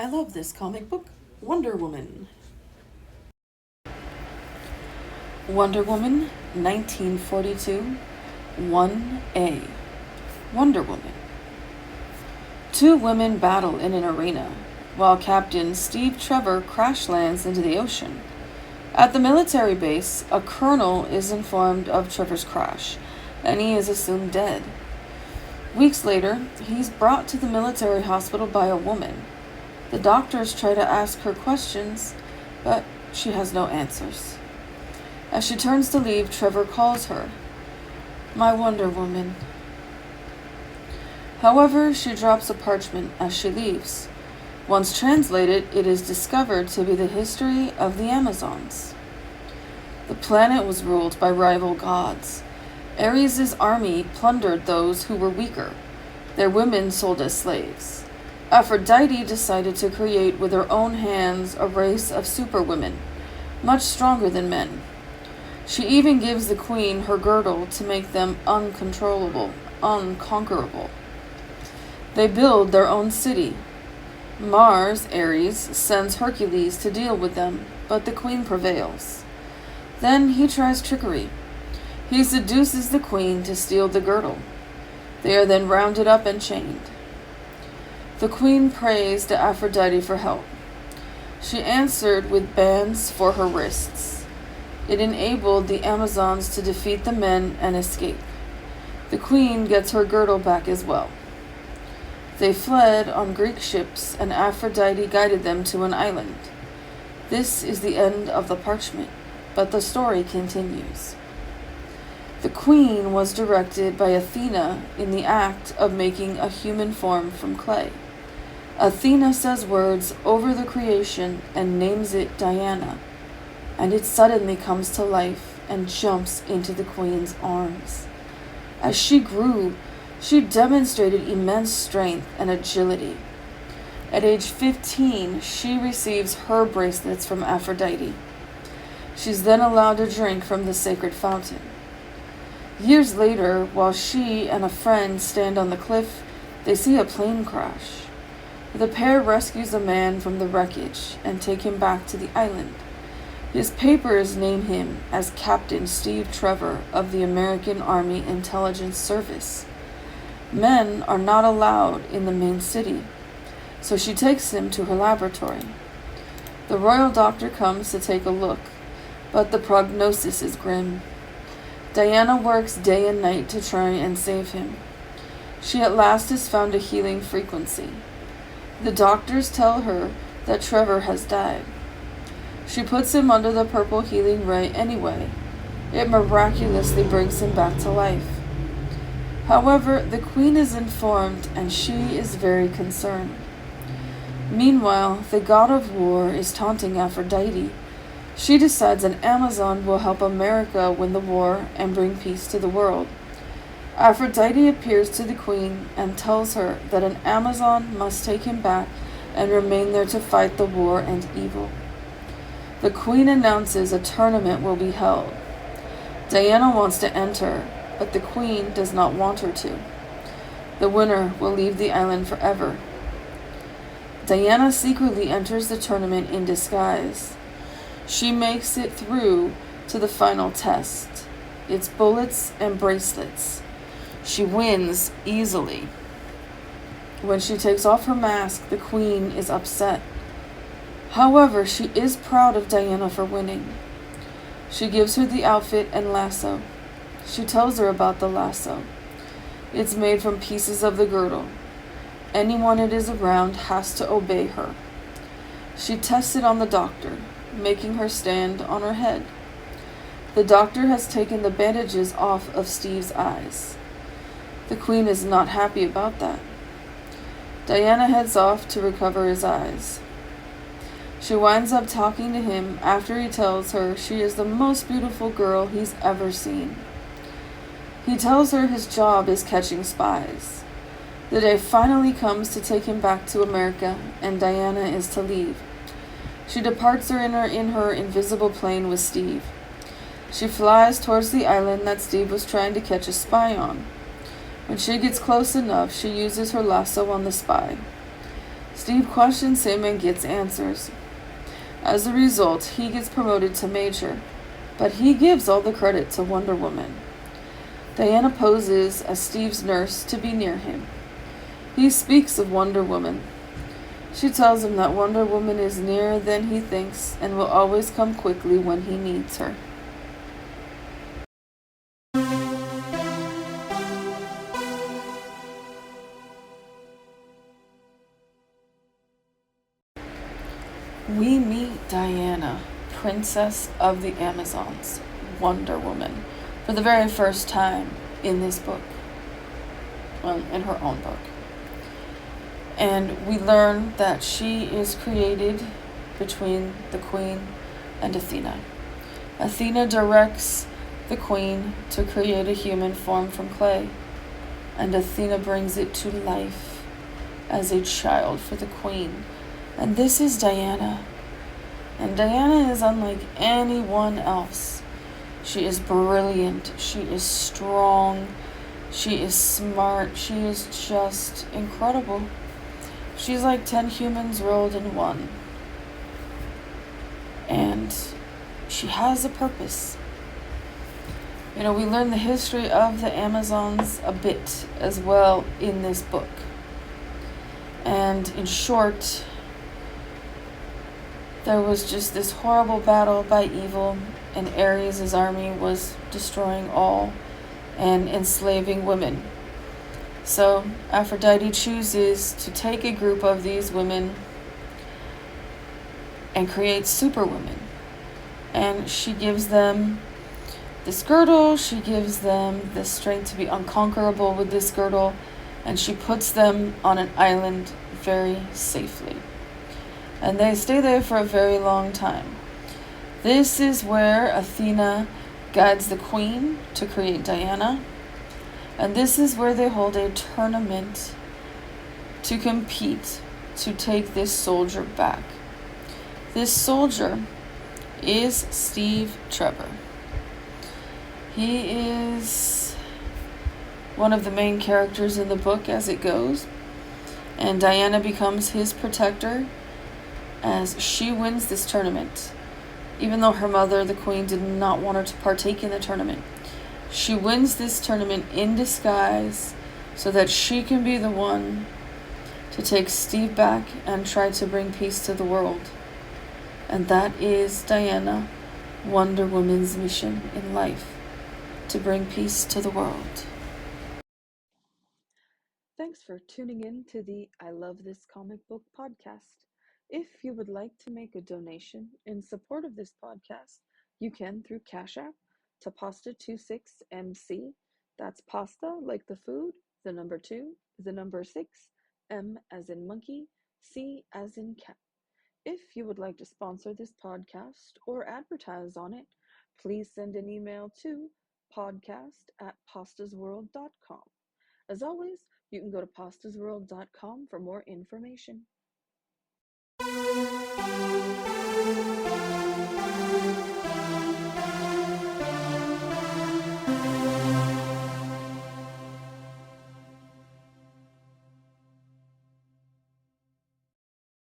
I love this comic book, Wonder Woman. Wonder Woman, 1942, 1A. Wonder Woman. Two women battle in an arena, while Captain Steve Trevor crash lands into the ocean. At the military base, a colonel is informed of Trevor's crash, and he is assumed dead. Weeks later, he's brought to the military hospital by a woman. The doctors try to ask her questions, but she has no answers. As she turns to leave, Trevor calls her, "My Wonder Woman." However, she drops a parchment as she leaves. Once translated, it is discovered to be the history of the Amazons. The planet was ruled by rival gods. Ares' army plundered those who were weaker, their women sold as slaves. Aphrodite decided to create with her own hands a race of superwomen, much stronger than men. She even gives the queen her girdle to make them uncontrollable, unconquerable. They build their own city. Mars, Ares, sends Hercules to deal with them, but the queen prevails. Then he tries trickery. He seduces the queen to steal the girdle. They are then rounded up and chained. The queen prays to Aphrodite for help. She answered with bands for her wrists. It enabled the Amazons to defeat the men and escape. The queen gets her girdle back as well. They fled on Greek ships, and Aphrodite guided them to an island. This is the end of the parchment, but the story continues. The queen was directed by Athena in the act of making a human form from clay. Athena says words over the creation and names it Diana, and it suddenly comes to life and jumps into the queen's arms. As she grew, she demonstrated immense strength and agility. At age 15, she receives her bracelets from Aphrodite. She's then allowed to drink from the sacred fountain. Years later, while she and a friend stand on the cliff, they see a plane crash. The pair rescues a man from the wreckage and take him back to the island. His papers name him as Captain Steve Trevor of the American Army Intelligence Service. Men are not allowed in the main city, so she takes him to her laboratory. The royal doctor comes to take a look, but the prognosis is grim. Diana works day and night to try and save him. She at last has found a healing frequency. The doctors tell her that Trevor has died. She puts him under the purple healing ray anyway. It miraculously brings him back to life. However, the queen is informed and she is very concerned. Meanwhile, the god of war is taunting Aphrodite. She decides an Amazon will help America win the war and bring peace to the world. Aphrodite appears to the queen and tells her that an Amazon must take him back and remain there to fight the war and evil. The queen announces a tournament will be held. Diana wants to enter, but the queen does not want her to. The winner will leave the island forever. Diana secretly enters the tournament in disguise. She makes it through to the final test. It's bullets and bracelets. She wins easily. When she takes off her mask, the queen is upset. However, she is proud of Diana for winning. She gives her the outfit and lasso. She tells her about the lasso. It's made from pieces of the girdle. Anyone it is around has to obey her. She tests it on the doctor, making her stand on her head. The doctor has taken the bandages off of Steve's eyes. The queen is not happy about that. Diana heads off to recover his eyes. She winds up talking to him after he tells her she is the most beautiful girl he's ever seen. He tells her his job is catching spies. The day finally comes to take him back to America, and Diana is to leave. She departs her in her invisible plane with Steve. She flies towards the island that Steve was trying to catch a spy on. When she gets close enough, she uses her lasso on the spy. Steve questions him and gets answers. As a result, he gets promoted to Major, but he gives all the credit to Wonder Woman. Diana poses as Steve's nurse to be near him. He speaks of Wonder Woman. She tells him that Wonder Woman is nearer than he thinks and will always come quickly when he needs her. We meet Diana, Princess of the Amazons, Wonder Woman, for the very first time in this book. Well, in her own book. And we learn that she is created between the Queen and Athena. Athena directs the Queen to create a human form from clay, and Athena brings it to life as a child for the Queen. And this is Diana. And Diana is unlike anyone else. She is brilliant. She is strong. She is smart. She is just incredible. She's like 10 humans rolled in one. And she has a purpose. We learn the history of the Amazons a bit as well in this book. And in short, there was just this horrible battle by evil, and Ares' army was destroying all and enslaving women. So Aphrodite chooses to take a group of these women and create superwomen. And she gives them this girdle, she gives them the strength to be unconquerable with this girdle, and she puts them on an island very safely. And they stay there for a very long time. This is where Athena guides the Queen to create Diana. And this is where they hold a tournament to compete to take this soldier back. This soldier is Steve Trevor. He is one of the main characters in the book as it goes. And Diana becomes his protector as she wins this tournament. Even though her mother, the Queen, did not want her to partake in the tournament. She wins this tournament in disguise so that she can be the one to take Steve back and try to bring peace to the world. And that is Diana, Wonder Woman's mission in life, to bring peace to the world. Thanks for tuning in to the I Love This Comic Book podcast. If you would like to make a donation in support of this podcast, you can through Cash App to Pasta26MC. That's pasta like the food, the number 2, the number 6, M as in monkey, C as in cat. If you would like to sponsor this podcast or advertise on it, please send an email to podcast@pastasworld.com. As always, you can go to pastasworld.com for more information.